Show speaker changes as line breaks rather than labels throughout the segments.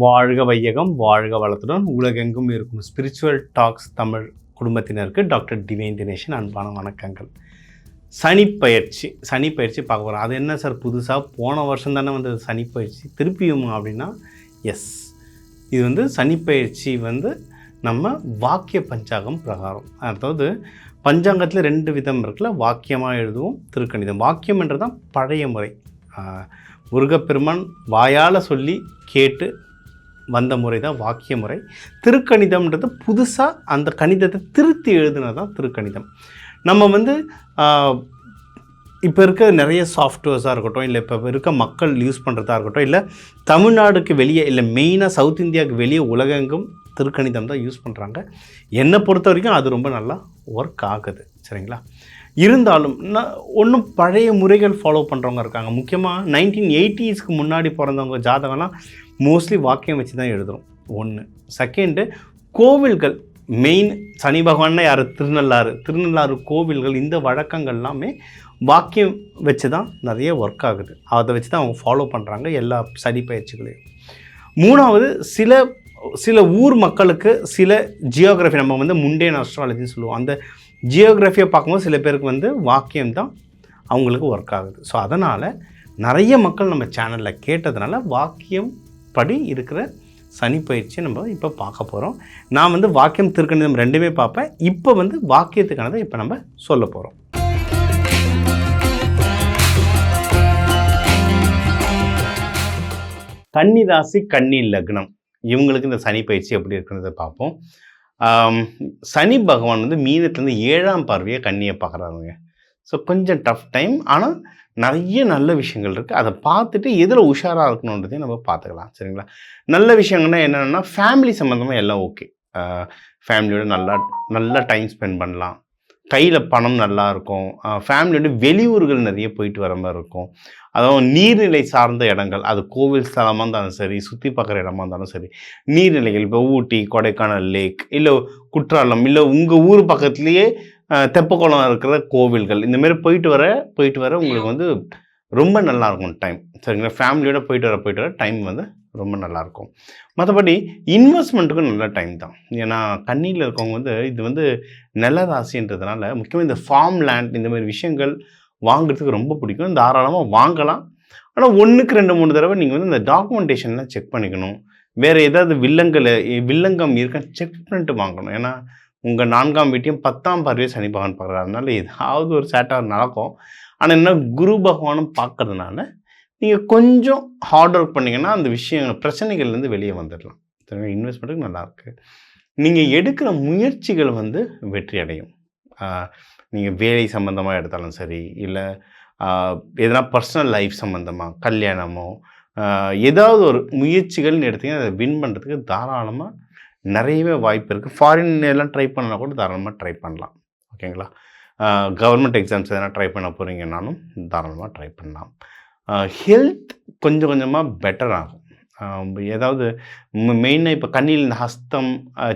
வாழ்க வையகம், வாழ்க வளத்துடன் உலகெங்கும் இருக்கும் ஸ்பிரிச்சுவல் டாக்ஸ் தமிழ் குடும்பத்தினருக்கு டாக்டர் டிவைன் தினேஷன் அன்பான வணக்கங்கள். சனிப்பயிற்சி பார்க்க போகிறோம். அது என்ன சார் புதுசாக போன வருஷம் தானே வந்து சனிப்பயிற்சி திருப்பியுமா அப்படின்னா எஸ், இது வந்து சனிப்பயிற்சி வந்து நம்ம வாக்கிய பஞ்சாங்கம் பிரகாரம், அதாவது பஞ்சாங்கத்தில் 2 விதம் இருக்குல்ல, வாக்கியமாக எழுதுவோம், திருக்கணிதம். வாக்கியம்ன்றது தான் பழைய முறை. முருகப்பெருமான் வாயால் சொல்லி கேட்டு வந்த முறை தான் வாக்கிய முறை. திருக்கணிதம்ன்றது புதுசாக அந்த கணிதத்தை திருத்தி எழுதுனது தான் திருக்கணிதம். நம்ம வந்து இப்போ இருக்க நிறைய சாஃப்ட்வேர்ஸாக இருக்கட்டும், இல்லை இப்போ இருக்க மக்கள் யூஸ் பண்ணுறதா இருக்கட்டும், இல்லை தமிழ்நாடுக்கு வெளியே, இல்லை மெயினாக சவுத் இந்தியாவுக்கு வெளியே உலகெங்கும் திருக்கணிதம் தான் யூஸ் பண்ணுறாங்க. என்னை பொறுத்த வரைக்கும் அது ரொம்ப நல்லா ஒர்க் ஆகுது, சரிங்களா? இருந்தாலும் ஒன்றும் பழைய முறைகள் ஃபாலோ பண்ணுறவங்க இருக்காங்க. முக்கியமாக 1980ஸ்க்கு முன்னாடி பிறந்தவங்க ஜாதகம்லாம் மோஸ்ட்லி வாக்கியம் வச்சு தான் எழுதுகிறோம். ஒன்று. செகண்டு, கோவில்கள் மெயின் சனி பகவான்னா யார்? திருநள்ளாறு கோவில்கள், இந்த வழக்கங்கள் எல்லாமே வாக்கியம் வச்சு தான் நிறைய ஒர்க் ஆகுது. அதை வச்சு தான் அவங்க ஃபாலோ பண்ணுறாங்க எல்லா சனி பயிற்சிகளையும். மூணாவது, சில ஊர் மக்களுக்கு சில ஜியோகிராஃபி, நம்ம வந்து முண்டேன் அஸ்ட்ராலஜின்னு சொல்லுவோம், அந்த ஜியோகிராஃபியை பார்க்கும்போது சில பேருக்கு வந்து வாக்கியம் தான் அவங்களுக்கு ஒர்க் ஆகுது. ஸோ அதனால் நிறைய மக்கள் நம்ம சேனலில் கேட்டதுனால வாக்கியம் படி இருக்கிற சனிப்பயிற்சியை நம்ம இப்போ பார்க்க போகிறோம். நான் வந்து வாக்கியம் திருக்கணிதம் ரெண்டுமே பார்ப்பேன். இப்போ வந்து வாக்கியத்துக்கானதை இப்போ நம்ம சொல்ல போகிறோம். கன்னி ராசி, கன்னி லக்னம், இவங்களுக்கு இந்த சனிப்பயிற்சி எப்படி இருக்குன்றதை பார்ப்போம். சனி பகவான் வந்து மீனத்துலேருந்து 7ஆம் பார்வையை கன்னியை பார்க்குறாருங்க. ஸோ கொஞ்சம் டஃப் டைம், ஆனால் நிறைய நல்ல விஷயங்கள் இருக்குது. அதை பார்த்துட்டு எதில் உஷாராக இருக்கணுன்றதையும் நம்ம பார்த்துக்கலாம், சரிங்களா? நல்ல விஷயங்கள்னா என்னென்னா, ஃபேமிலி சம்மந்தமாக எல்லாம் ஓகே. ஃபேமிலியோட நல்லா டைம் ஸ்பெண்ட் பண்ணலாம், கையில் பணம் நல்லா இருக்கும், ஃபேமிலியோட வெளியூர்கள் நிறைய போயிட்டு வர மாதிரி இருக்கும். அதாவது நீர்நிலை சார்ந்த இடங்கள், அது கோவில் ஸ்தலமாக இருந்தாலும் சரி, சுற்றி பார்க்குற இடமா இருந்தாலும் சரி, நீர்நிலைகள், இப்போ ஊட்டி, கொடைக்கானல் லேக், இல்லை குற்றாலம், இல்லை உங்கள் ஊர் பக்கத்துலேயே தெப்பக்குளம் இருக்கிற கோவில்கள், இந்தமாரி போயிட்டு வர உங்களுக்கு வந்து ரொம்ப நல்லாயிருக்கும் டைம், சரிங்களா? ஃபேமிலியோட போயிட்டு வர டைம் வந்து ரொம்ப நல்லாயிருக்கும். மற்றபடி இன்வெஸ்ட்மெண்ட்டுக்கும் நல்ல டைம் தான். ஏன்னா கன்னியில் இருக்கவங்க வந்து இது வந்து நில ராசின்றதுனால முக்கியமாக இந்த ஃபார்ம் லேண்ட் இந்த மாதிரி விஷயங்கள் வாங்குறதுக்கு ரொம்ப பிடிக்கும். தாராளமாக வாங்கலாம். ஆனால் 1க்கு 2-3 தடவை நீங்கள் வந்து இந்த டாக்குமெண்டேஷன்லாம் செக் பண்ணிக்கணும். வேறு ஏதாவது வில்லங்கம் இருக்கான்னு செக் பண்ணிட்டு வாங்கணும். ஏன்னா உங்கள் 4ஆம் வீட்டையும் 10ஆம் பார்வையை சனி பகவான் பார்க்குறாரு. அதனால ஏதாவது ஒரு சேட்டாக நடக்கும். ஆனால் என்ன, குரு பகவானும் பார்க்கறதுனால நீங்கள் கொஞ்சம் ஹார்ட் ஒர்க் பண்ணிங்கன்னா அந்த பிரச்சனைகள்லேருந்து வெளியே வந்துடலாம், சரிங்களா? இன்வெஸ்ட்மெண்ட்டுக்கு நல்லாயிருக்கு. நீங்கள் எடுக்கிற முயற்சிகள் வந்து வெற்றி அடையும். நீங்கள் வேலை சம்மந்தமாக எடுத்தாலும் சரி, இல்லை எதனா பர்சனல் லைஃப் சம்மந்தமாக, கல்யாணமோ, ஏதாவது ஒரு முயற்சிகள்னு எடுத்திங்கன்னா அதை வின் பண்ணுறதுக்கு தாராளமாக நிறையவே வாய்ப்பு இருக்குது. ஃபாரின் எல்லாம் ட்ரை பண்ணலாம் கூட தாராளமாக ட்ரை பண்ணலாம், ஓகேங்களா? கவர்மெண்ட் எக்ஸாம்ஸ் எதனா ட்ரை பண்ண போகிறீங்கன்னாலும் தாராளமாக ட்ரை பண்ணலாம். ஹெல்த் கொஞ்சம் கொஞ்சமாக பெட்டர் ஆகும். ஏதாவது மெயினாக இப்போ கண்ணில் இந்த ஹஸ்தம்,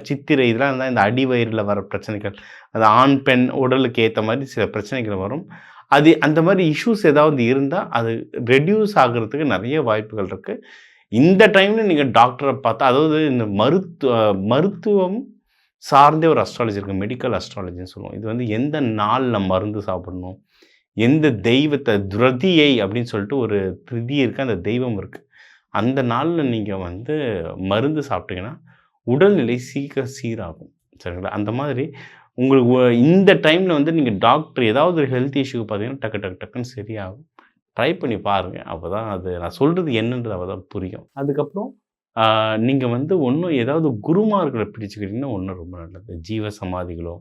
சித்திரை இதெல்லாம் இருந்தால் இந்த அடிவயிறில் வர பிரச்சனைகள், அது ஆண் பெண் உடலுக்கு ஏற்ற மாதிரி சில பிரச்சனைகள் வரும். அது அந்த மாதிரி இஷ்யூஸ் ஏதாவது இருந்தால் அது ரெடியூஸ் ஆகிறதுக்கு நிறைய வாய்ப்புகள் இருக்குது. இந்த டைமில் நீங்கள் டாக்டரை பார்த்தா, அதாவது இந்த மருத்துவம் சார்ந்தே ஒரு அஸ்ட்ராலஜி இருக்குது, மெடிக்கல் அஸ்ட்ராலஜின்னு சொல்லுவோம். இது வந்து எந்த நாளில் மருந்து சாப்பிடணும், எந்த தெய்வத்தை, துரதியை அப்படின்னு சொல்லிட்டு ஒரு திதி இருக்குது, அந்த தெய்வம் இருக்குது, அந்த நாளில் நீங்கள் வந்து மருந்து சாப்பிட்டீங்கன்னா உடல்நிலை சீராகும், சரிங்களா? அந்த மாதிரி உங்களுக்கு இந்த டைமில் வந்து நீங்கள் டாக்டர் ஏதாவது ஒரு ஹெல்த் இஷ்யூ பார்த்தீங்கன்னா டக்குன்னு சரியாகும். ட்ரை பண்ணி பாருங்கள். அப்போ தான் அது நான் சொல்கிறது என்னன்றது அப்போ தான் புரியும். அதுக்கப்புறம் நீங்கள் வந்து ஏதாவது குருமார்களை பிடிச்சிக்கிட்டிங்கன்னா ரொம்ப நல்லது. ஜீவ சமாதிகளோ,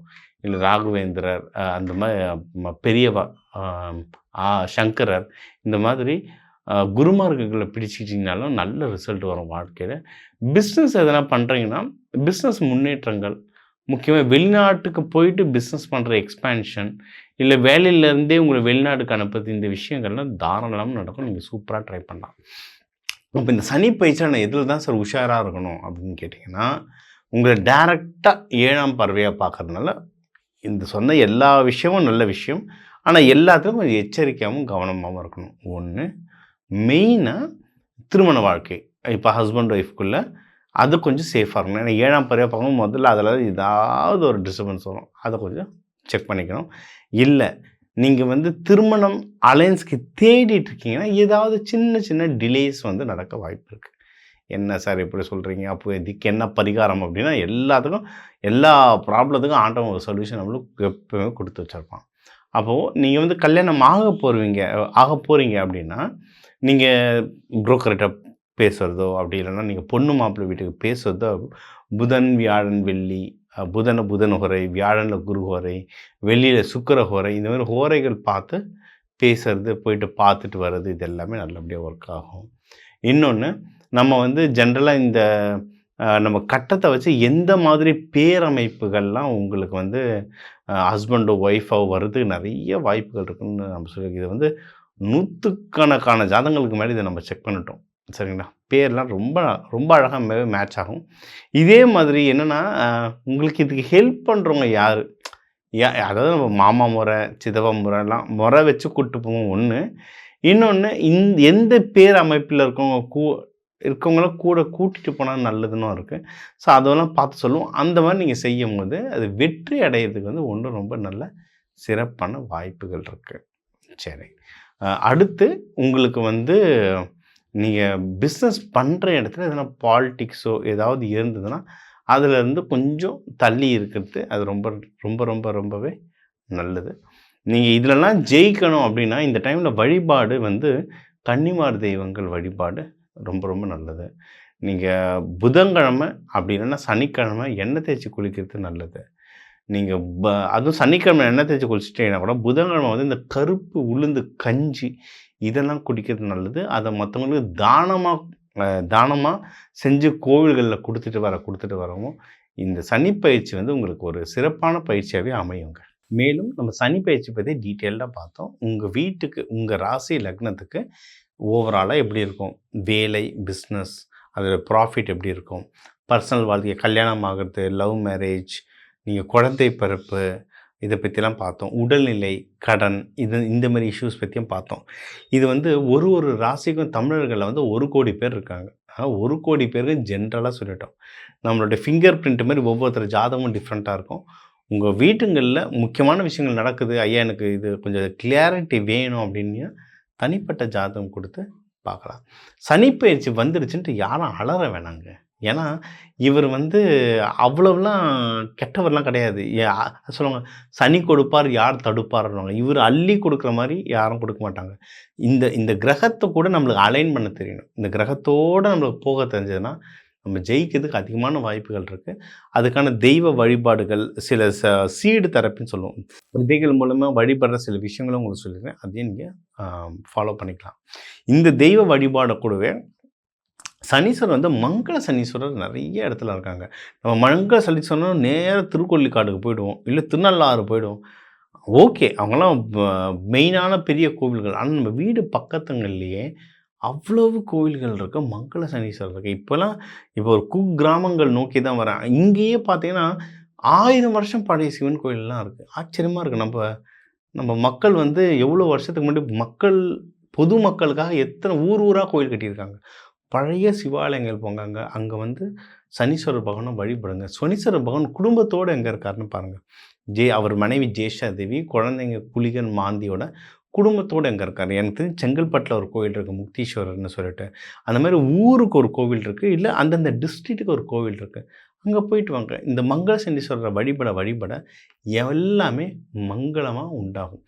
இல்லை ராகவேந்திரர், அந்த மாதிரி பெரியவா, சங்கரர், இந்த மாதிரி குருமார்களை பிடிச்சிக்கிட்டிங்கனாலும் நல்ல ரிசல்ட் வரும் வாழ்க்கையில். பிஸ்னஸ் எதனா பண்ணுறீங்கன்னா பிஸ்னஸ் முன்னேற்றங்கள், முக்கியமாக வெளிநாட்டுக்கு போயிட்டு பிஸ்னஸ் பண்ணுற எக்ஸ்பேன்ஷன், இல்லை வேலையிலேருந்தே உங்களை வெளிநாட்டுக்கு அனுப்புறது, இந்த விஷயங்கள்லாம் தாராளமாக நடக்கும். நீங்கள் சூப்பராக ட்ரை பண்ணலாம். இப்போ இந்த சனி பயிற்சியில் நான் எதில் தான் சார் உஷாராக இருக்கணும் அப்படின்னு கேட்டிங்கன்னா, உங்களை டைரெக்டாக 7ஆம் பார்வையாக பார்க்கறதுனால இந்த சொன்ன எல்லா விஷயமும் நல்ல விஷயம். ஆனால் எல்லாத்துக்கும் கொஞ்சம் எச்சரிக்கையாகவும் கவனமாகவும் இருக்கணும். ஒன்று மெயினாக திருமண வாழ்க்கை, இப்போ ஹஸ்பண்ட் ஒய்ஃப்குள்ளே அது கொஞ்சம் சேஃபாக இருக்கணும். ஏன்னா 7ஆம் பார்வையா பார்க்கும்போது முதல்ல அதில் ஏதாவது ஒரு டிஸ்டர்பன்ஸ் வரும். அதை கொஞ்சம் செக் பண்ணிக்கணும். இல்லை நீங்கள் வந்து திருமணம் அலையன்ஸ்க்கு தேடிட்டு இருக்கீங்கன்னா ஏதாவது சின்ன சின்ன டிலேஸ் வந்து நடக்க வாய்ப்பு இருக்குது. என்ன சார் இப்படி சொல்கிறீங்க, அப்போ இதுக்கு என்ன பரிகாரம் அப்படின்னா, எல்லாத்துக்கும் எல்லா ப்ராப்ளத்துக்கும் ஆண்டவன் ஒரு சொல்யூஷன் நம்மளுக்கு எப்பவுமே கொடுத்து வச்சுருப்பான். அப்போது நீங்கள் வந்து கல்யாணம் ஆக போகிறீங்க அப்படின்னா, நீங்கள் புரோக்கர்கிட்ட பேசுகிறதோ அப்படி இல்லைன்னா நீங்கள் பொண்ணு மாப்பிள்ளை வீட்டுக்கு பேசுகிறதோ புதன் வியாழன் வெள்ளி, புதன் ஹோரை, வியாழனில் குரு ஹோரை, வெள்ளியில் சுக்கிர ஹோரை, இந்த மாதிரி ஹோரைகள் பார்த்து பேசுறது, போயிட்டு பார்த்துட்டு வர்றது, இது எல்லாமே நல்லபடியாக ஒர்க் ஆகும். இன்னொன்று, நம்ம வந்து ஜென்ரலாக இந்த நம்ம கட்டத்தை வச்சு எந்த மாதிரி பேரமைப்புகள்லாம் உங்களுக்கு வந்து ஹஸ்பண்டோ ஒய்ஃபோ வர்றதுக்கு நிறைய வாய்ப்புகள் இருக்குதுன்னு நம்ம சொல்லி, இதை வந்து 100கணக்கான ஜாதகங்களுக்கு மேலே இதை நம்ம செக் பண்ணிட்டோம். சரிங்களா? பேர்லாம் ரொம்ப ரொம்ப அழகாக மேட்ச் ஆகும். இதே மாதிரி என்னென்னா, உங்களுக்கு இதுக்கு ஹெல்ப் பண்ணுறவங்க யார், அதாவது நம்ம மாமா முறை, சித்தப்பா முறைலாம் முறை வச்சு கூப்பிட்டு போவோம் ஒன்று. இன்னொன்று, எந்த பேர் அமைப்பில் இருக்கவங்கள கூட கூட்டிகிட்டு போனால் நல்லதுன்னு இருக்குது. ஸோ அதெல்லாம் பார்த்து சொல்லுவோம். அந்த மாதிரி நீங்கள் செய்யும் போது அது வெற்றி அடையிறதுக்கு வந்து ஒன்றும் ரொம்ப நல்ல சிறப்பான வாய்ப்புகள் இருக்குது. சரி, அடுத்து உங்களுக்கு வந்து நீங்கள் பிஸ்னஸ் பண்ணுற இடத்துல எதனா பாலிட்டிக்ஸோ ஏதாவது இருந்ததுன்னா அதிலேருந்து கொஞ்சம் தள்ளி இருக்கிறது அது ரொம்ப ரொம்ப ரொம்ப ரொம்பவே நல்லது. நீங்கள் இதிலெல்லாம் ஜெயிக்கணும் அப்படின்னா இந்த டைமில் வழிபாடு வந்து கன்னிமார் தெய்வங்கள் வழிபாடு ரொம்ப ரொம்ப நல்லது. நீங்கள் புதன்கிழமை அப்படி இல்லைன்னா சனிக்கிழமை எண்ணெய் தேய்ச்சி குளிக்கிறது நல்லது. நீங்கள் அதுவும் சனிக்கிழமை எண்ணெய் தேய்ச்சி குளிச்சிட்டிங்கன்னா கூட புதன்கிழமை வந்து இந்த கருப்பு உளுந்து கஞ்சி இதெல்லாம் குடிக்கிறது நல்லது. அதை மற்றவங்களுக்கு தானமாக செஞ்சு கோவில்களில் கொடுத்துட்டு வரவும் இந்த சனிப்பயிற்சி வந்து உங்களுக்கு ஒரு சிறப்பான பயிற்சியாகவே அமையுங்க. மேலும் நம்ம சனிப்பயிற்சி பற்றி டீட்டெயில்டாக பார்த்தோம். உங்கள் வீட்டுக்கு, உங்கள் ராசி லக்னத்துக்கு ஓவராலாக எப்படி இருக்கும், வேலை, பிஸ்னஸ், அதோட ப்ராஃபிட் எப்படி இருக்கும், பர்சனல் வாழ்க்கை, கல்யாணம் ஆகிறது, லவ் மேரேஜ், நீங்கள் குழந்தை பிறப்பு, இதை பற்றிலாம் பார்த்தோம். உடல்நிலை, கடன், இந்த மாதிரி இஷ்யூஸ் பற்றியும் பார்த்தோம். இது வந்து ஒரு ராசிக்கும் தமிழர்களில் வந்து 1 கோடி பேர் இருக்காங்க. 1 கோடி பேருக்கு ஜென்ரலாக சொல்லிட்டோம். நம்மளுடைய ஃபிங்கர் பிரிண்ட் மாதிரி ஒவ்வொருத்தர் ஜாதகமும் டிஃப்ரெண்ட்டாக இருக்கும். உங்கள் வீட்டுங்களில் முக்கியமான விஷயங்கள் நடக்குது, ஐயா எனக்கு இது கொஞ்சம் கிளியாரிட்டி வேணும் அப்படின்னு தனிப்பட்ட ஜாதகம் கொடுத்து பார்க்கலாம். சனிப்பயிற்சி வந்துடுச்சுன்ட்டு யாரும் அலற வேணாங்க. ஏன்னா இவர் வந்து அவ்வளோலாம் கெட்டவர்லாம் கிடையாது. சொல்லுவாங்க சனி கொடுப்பார் யார் தடுப்பார்னுவாங்க. இவர் அள்ளி கொடுக்குற மாதிரி யாரும் கொடுக்க மாட்டாங்க. இந்த கிரகத்தை கூட நம்மளுக்கு அலைன் பண்ண தெரியணும். இந்த கிரகத்தோடு நம்மளுக்கு போக தெரிஞ்சதுன்னா நம்ம ஜெயிக்கிறதுக்கு அதிகமான வாய்ப்புகள் இருக்குது. அதுக்கான தெய்வ வழிபாடுகள், சில சீடு தெரப்பின்னு சொல்லுவோம். விதைகள் மூலமாக வழிபடுற சில விஷயங்களும் உங்களுக்கு சொல்லிடுறேன். அதையும் நீங்கள் ஃபாலோ பண்ணிக்கலாம். இந்த தெய்வ வழிபாடை கூடவே சனீஸ்வரர் வந்து மங்கள சனீஸ்வரர் நிறைய இடத்துல இருக்காங்க. நம்ம மங்கள சனீஸ்வரர் நேராக திருக்கொள்ளிக்காடுக்கு போயிடுவோம், இல்லை திருநள்ளாறு போயிடுவோம். ஓகே, அவங்களாம் மெயினான பெரிய கோவில்கள். ஆனால் நம்ம வீடு பக்கத்துங்கள்லேயே அவ்வளவு கோவில்கள் இருக்குது, மங்கள சனீஸ்வரர் இருக்குது. இப்போ ஒரு குக்கிராமங்கள் நோக்கி தான் வரேன். இங்கேயே பார்த்தீங்கன்னா 1000 வருஷம் பழைய சிவன் கோயிலெலாம் இருக்குது. ஆச்சரியமாக இருக்குது. நம்ம மக்கள் வந்து எவ்வளோ வருஷத்துக்கு முன்னாடி பொது மக்களுக்காக எத்தனை ஊராக கோயில் கட்டியிருக்காங்க. பழைய சிவாலயங்கள் போங்க, அங்கே வந்து சனீஸ்வரர் பகவானை வழிபடுங்க. சனீஸ்வரர் பகவான் குடும்பத்தோடு எங்கே இருக்காருன்னு பாருங்கள். அவர் மனைவி ஜேஷா தேவி, குழந்தைங்க குளிகன் மாந்தியோட குடும்பத்தோடு எங்கே இருக்கார். எனக்கு தெரிஞ்சு செங்கல்பட்டில் ஒரு கோவில் இருக்குது, முக்தீஸ்வரர்னு சொல்லிட்டு. அந்த மாதிரி ஊருக்கு ஒரு கோவில் இருக்குது, இல்லை அந்தந்த டிஸ்ட்ரிக்ட்டுக்கு ஒரு கோவில் இருக்குது. அங்கே போயிட்டு வாங்க. இந்த மங்கள சனீஸ்வரரை வழிபட எல்லாமே மங்களமாக உண்டாகும்.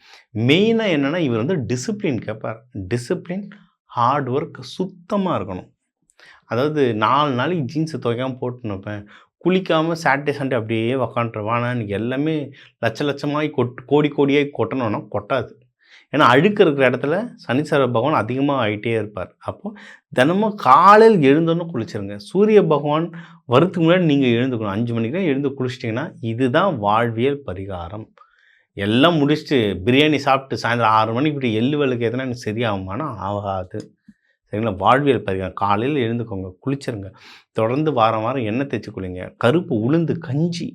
மெயினாக என்னென்னா இவர் வந்து டிசிப்ளின் கேட்பார். டிசிப்ளின், ஹார்ட் ஒர்க், சுத்தமாக இருக்கணும். அதாவது 4 நாளைக்கு ஜீன்ஸை துவைக்காமல் போட்டு நிற்பேன், குளிக்காமல் சாட்டர்டே சண்டே அப்படியே உக்காண்ட்ருவானா, எல்லாமே லட்சமாகி கோடியாகி கொட்டணும்னா கொட்டாது. ஏன்னா அழுக்கு இருக்கிற இடத்துல சனீஸ்வர பகவான் அதிகமாக ஆகிட்டே இருப்பார். அப்போது தினமும் காலையில் எழுந்தோன்னு குளிச்சிருங்க. சூரிய பகவான் வரத்துக்கு முன்னாடி நீங்கள் எழுந்துக்கணும். 5 மணிக்கு எழுந்து குளிச்சிட்டிங்கன்னா இதுதான் வாழ்வியல் பரிகாரம். எல்லாம் முடிச்சுட்டு பிரியாணி சாப்பிட்டு சாயந்தரம் 6 மணிக்கு இப்படி எள்ளு விளக்கு எதுனா எனக்கு சரியாகுமானா ஆகாது. சரிங்களா? வாழ்வியல் பரிகாரம். காலையில் எழுந்துக்கோங்க, குளிச்சிருங்க. தொடர்ந்து வாரம் எண்ணெய் தேய்ச்சி குளிங்க. கருப்பு உளுந்து கஞ்சி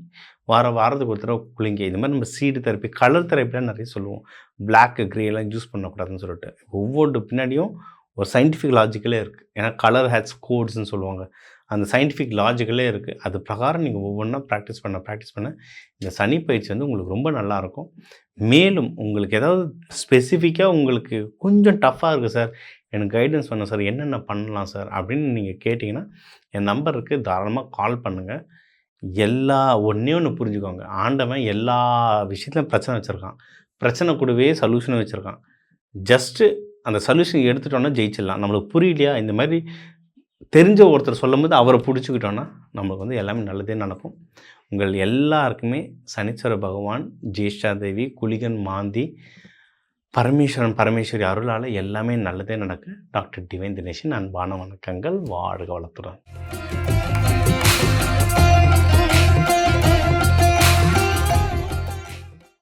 வாரத்துக்கு ஒரு தடவை குளிங்க. இது மாதிரி நம்ம சீடு தெரப்பி, கலர் தெரப்பிலாம் நிறைய சொல்லுவோம். பிளாக்கு, க்ரேலாம் யூஸ் பண்ணக்கூடாதுன்னு சொல்லிட்டு ஒவ்வொரு பின்னாடியும் ஒரு சயின்டிஃபிக் லாஜிக்கலே இருக்குது. ஏன்னா கலர் ஹேட்ஸ் கோட்ஸ்ன்னு சொல்லுவாங்க. அந்த சயின்டிஃபிக் லாஜிக்கலே இருக்குது. அது பிரகாரம் நீங்கள் ஒவ்வொன்றா ப்ராக்டிஸ் பண்ண இந்த சனி பயிற்சி வந்து உங்களுக்கு ரொம்ப நல்லாயிருக்கும். மேலும் உங்களுக்கு ஏதாவது ஸ்பெசிஃபிக்காக உங்களுக்கு கொஞ்சம் டஃப்பாக இருக்குது சார், எனக்கு கைடன்ஸ் வேணும் சார், என்னென்ன பண்ணலாம் சார் அப்படின்னு நீங்கள் கேட்டிங்கன்னா என் நம்பர் இருக்குது, தாராளமாக கால் பண்ணுங்கள். ஒன்றே ஒன்று புரிஞ்சுக்கோங்க, ஆண்டவன் எல்லா விஷயத்துலையும் பிரச்சனை வச்சுருக்கான். பிரச்சனை கூடவே சொல்யூஷனும் வச்சுருக்கான். ஜஸ்ட்டு அந்த சொல்யூஷன் எடுத்துட்டோன்னா ஜெயிச்சிடலாம். நம்மளுக்கு புரியலையா, இந்த மாதிரி தெரிஞ்ச ஒருத்தர் சொல்லும்போது அவரை பிடிச்சிக்கிட்டோன்னா நம்மளுக்கு வந்து எல்லாமே நல்லதே நடக்கும். உங்கள் எல்லாருக்குமே சனீஸ்வர பகவான், ஜேஷ்டா தேவி, குளிகன் மாந்தி, பரமேஸ்வரன் பரமேஸ்வரி அருளால் எல்லாமே நல்லதே நடக்கு. டாக்டர் டிவைன் தினேஷின் அன்பான வணக்கங்கள். வாழ்க வளத்துடன்.